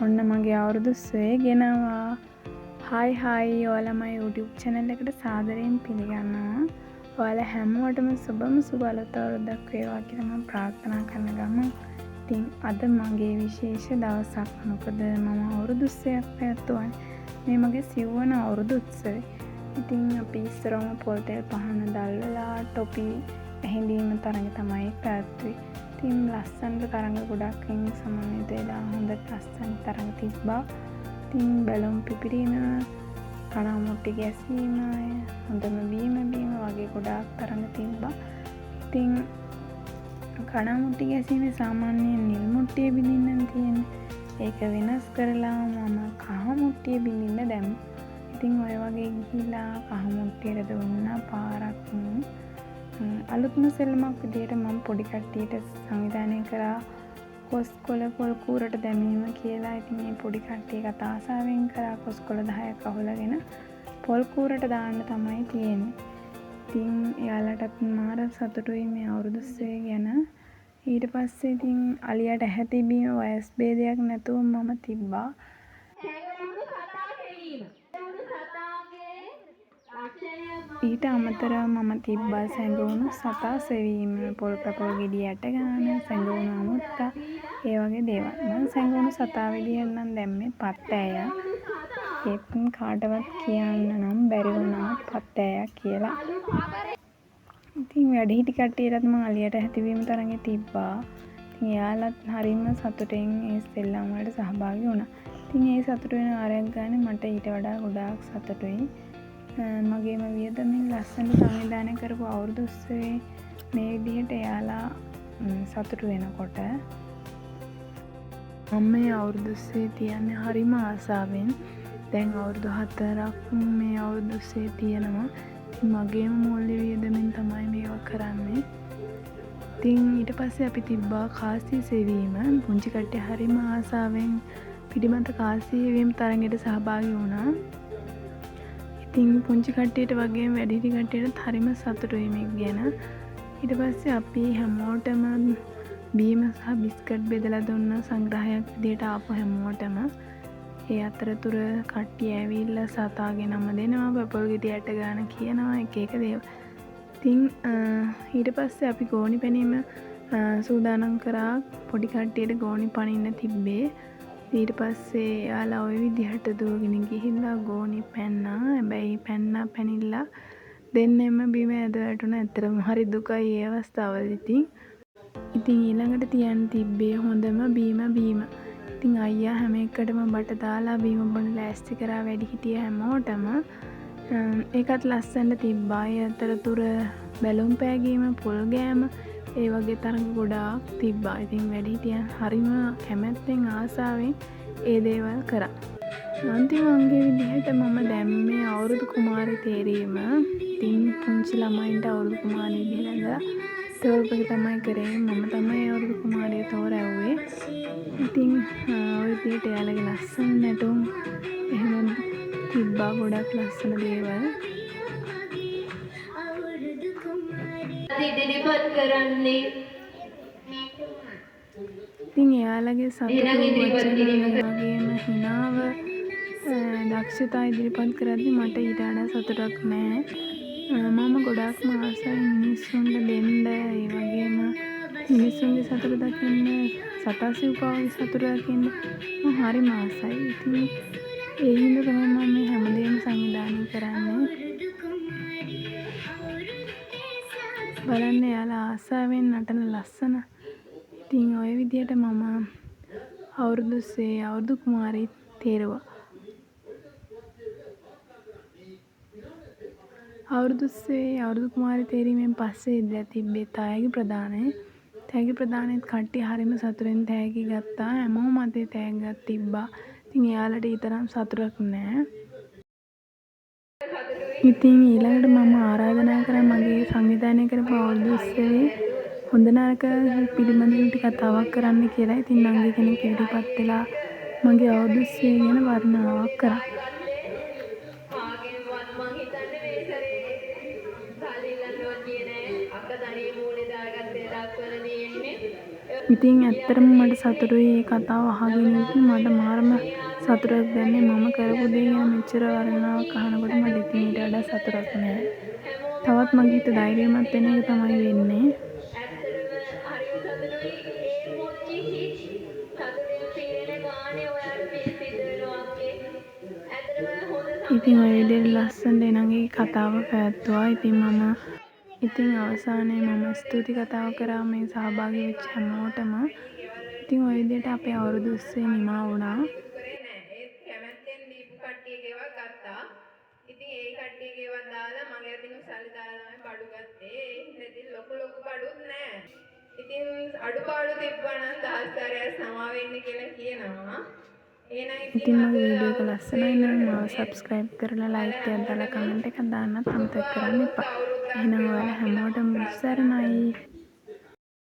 ඔන්න මගේ අවුරුදු සේ ගෙනවා. හායි ඔයාලා මගේ YouTube channel එකට සාදරයෙන් පිළිගන්නවා. ඔයාලා හැමෝටම සුබම සුබ අලුත් අවුරුද්දක් වේවා කියලා මම ප්‍රාර්ථනා කරන ගමන් ඉතින් අද මගේ විශේෂ දවසක්. මොකද මම අවුරුදු 30ක් පැවැත්වුවානේ. මේ මගේ සිව්වන අවුරුදු උත්සවය. ඉතින් අපි ඉස්සරම පොල් තෙල් පහන දැල්වලා ටොපි ඇහිඳීම තරඟ තමයි පැවැත්වුවේ. ඉතින් ලස්සනට තරඟ ගොඩක් සමන්විත වෙලා හොඳට ලස්සන තරඟ තිබ්බා. ඉතින් බැලුම් පිපිරීම, කණා මුට්ටි ගැසීම, හොඳම බීම වගේ ගොඩාක් තරඟ තිබ්බා. ඉතින් කණා මුට්ටි ගැසීමේ සාමාන්‍යයෙන් නිල් මුට්ටිය බිඳින්න තියෙන්නේ. ඒක වෙනස් කරලා මම කහ මුට්ටිය බිඳින්න දැම්මා. ඉතින් ඔය වගේ ගිහිලා කහ මුට්ටියට දුන්නා පාරක්. අලුත්ම සෙල්ලමක් විදිහට මම පොඩි කට්ටියට සංවිධානය කරා කොස්කොළ පොල් කූරට දැමීම කියලා. ඉතින් මේ පොඩි කට්ටිය කතා ආසාවෙන් කරා කොස්කොළ 10ක් අහුලගෙන පොල් කූරට දාන්න තමයි තියෙන්නේ. ඉතින් එයාලටත් මාර සතුටුයි මේ අවුරුදු 30 ගැන. ඊට පස්සේ ඉතින් අලියට ඇහැ තිබීම වයස් භේදයක් නැතුව මම තිබ්බා. ඊට අමතරව මම තිබ්බා සැඟවුණු සතා සෙවීම, පොල් පැපොල් ගෙඩි යට ගන්න, සැඟවුණු අමුත්තා, ඒ වගේ දේවල්. මම සැඟවුණු සතා විදියට නම් දැම්මේ පත්තෑය. ඒත් කාටවත් කියන්න නම් බැරි වුණා පත්තෑය කියලා. ඉතින් වැඩිහිටි කට්ටියටත් මම අලියට ඇතිවීම තරඟේ තිබ්බා. ඉතින් එයාලත් හරිම සතුටෙන් ඒ සෙල්ලම් වලට සහභාගී වුණා. ඉතින් ඒ සතුට වෙන ආරයක් ගන්න මට ඊට වඩා ගොඩාක් සතුටුයි. මගේම වියදමින් ලස්සන සංවිධානය කරපු අවුරුදු උත්සවයේ මේ විදිහට එයාලා සතුටු වෙනකොට මම මේ අවුරුදු උත්සවයේ තියන්නේ හරිම ආසාවෙන්. දැන් අවුරුදු 4ක් මේ අවුරුදු උත්සවයේ තියෙනවා. මගේම මූල්‍ය වියදමින් තමයි මේවා කරන්නේ. ඉතින් ඊට පස්සේ අපි තිබ්බා කාසි සෙවීම. පුංචි කට්ටිය හරිම ආසාවෙන් පිටිමත කාසි සෙවීම තරඟයට සහභාගී වුණා. ඉතින් පුංචි කට්ටියට වගේම වැඩිහිටි කට්ටියටත් හරිම සතුටුයි මේක ගැන. ඊට පස්සේ අපි හැමෝටම බීම සහ බිස්කට් බෙදලා දුන්න සංග්‍රහයක් විදියට ආපු හැමෝටම. ඒ අතරතුර කට්ටිය ඇවිල්ලා සතාගේ නම දෙනවා, පැපොල් ගෙඩි යට ගන්න කියනවා, එක එක දේවල්. ඉතින් ඊට පස්සේ අපි ගෝණි පැනීම සූදානම් කරා. පොඩි කට්ටියට ගෝණි පනින්න තිබ්බේ. ඊට පස්සේ යාලා ওই විදිහට දුවගෙන ගිහිල්ලා ගෝණි පැන්නා. හැබැයි පැනිලා දෙන්නෙම බිම ඇද වැටුණා. ඇත්තටම හරි දුකයි ඒ අවස්ථාවවලදී. ඉතින් ඊළඟට තියන්න තිබ්බේ හොඳම බීම. ඉතින් අයියා හැම එකටම බට දාලා බීම බොන්න ලෑස්ති කරා වැඩිහිටිය හැමෝටම. ඒකත් ලස්සනට තිබ්බා. ඒ අතරතුර බැලුම් පෑගීම, පොල් ගෑම, ඒ වගේ තරඟ ගොඩාක් තිබ්බා. ඉතින් වැඩිහිටියන් හරිම කැමැත්තෙන් ආසාවෙන් ඒ දේවල් කරා. අන්තිම අංගයේ විදිහට මම දැම්මේ අවුරුදු කුමාරි තේරීම. ඉතින් පුංචි ළමයින්ට අවුරුදු කුමාරි විදිහට තෝරපෙක තමයි කරේ. මම තමයි අවුරුදු කුමාරිය තෝරැව්වේ. ඉතින් ඔය විදිහට එයාලගේ ලස්සන නැටුම් එහෙම තිබ්බා. ගොඩක් ලස්සන දේවල්. ඉදිරිපත් කරන්නේ ඉතින් එයාලගේ සතුටු වචන වගේම හිනාව දක්ෂතා ඉදිරිපත් කරද්දි මට ඊට වඩා සතුටක් නැහැ. මම ගොඩාක්ම ආසයි මිනිස්සුන්ට දෙන්න. ඒ වගේම මිනිස්සුන්ගේ සතුට දකින්න, සතා සිව්පාවගේ සතුට දකින්න මම හරිම ආසයි. ඉතින් ඒ හින්දා තමයි මම මේ හැමදේම සංවිධානය කරන්නේ. බලන්න එයාලා ආසාවෙන් නටන ලස්සන. ඉතින් ඔය විදිහට මම අවුරුදු 30 අවුරුදු කුමාරි තේරුවා. අවුරුදු 30 අවුරුදු කුමාරි තේරීමෙන් පස්සේ ඉඳලා තිබ්බේ තෑගි ප්‍රදානය. තෑගි ප්‍රදානෙත් කට්ටිය හරිම සතුටෙන් තෑගි ගත්තා. හැමෝම අතේ තෑග්ගක් තිබ්බා. ඉතින් එයාලට ඊතරම් සතුටක් නැහැ. ඉතින් ඊළඟට මම ආරාධනා කරා මගේ සංවිධානය කරපු අවුරුදු උත්සවයේ හොඳ නරක පිළිබඳව ටිකක් කතාවක් කරන්න කියලා. ඉතින් නංගි කෙනෙක් ඉදිරිපත් වෙලා මගේ අවුරුදු උත්සවය ගැන වර්ණනාවක් කරා. අක්ක තනිය මූලේ දාගත්තේ දක්වල තියෙන්නේ. ඉතින් ඇත්තටම මට සතුටුයි මේ කතාව අහගෙන ඉතින් මට මාරම සතුටක් දැනෙන්නේ මම කරපු දේ ගැන මෙච්චර වර්ණනාවක් අහනකොට මට ඉතින් ඊට වඩා සතුටක් නෑ. තවත් මගේ හිත ධෛර්යමත් වෙන එක තමයි වෙන්නේ. ඉතින් ඔය විදිහට ලස්සනට එනගේ කතාව පැවැත්වුවා. ඉතින් අවසානයේ මම ස්තුති කතාව කරා මේ සහභාගී වෙච්ච හැමෝටම. ඉතින් ඔය විදිහට අපේ අවුරුදු 20 නිමා වුණා. ඒත් කැමැත්තෙන් දීපු කට්ටියගේ ඒවා ගත්තා. ඉතින් ඒ කට්ටියගේ ඒවා දාලා මගේ අතින් සල්ලි දාලා තමයි බඩු ගත්තේ. ඒ හින්දා ඉතින් ලොකු බඩුත් නෑ. ඉතින් අඩුපාඩු තිබ්බා නම් දහස්තරයක් සමා වෙන්න කියලා කියනවා. ඉතින් මගේ වීඩියෝ එක ලස්සනයි නම් මාව සබ්ස්ක්‍රයිබ් කරලා ලයික් එකක් දාලා කමෙන්ට් එකක් දාන්නත් අමතක කරන්න එපා. එහෙනම් ඔයාලා හැමෝටම බුදු සරණයි.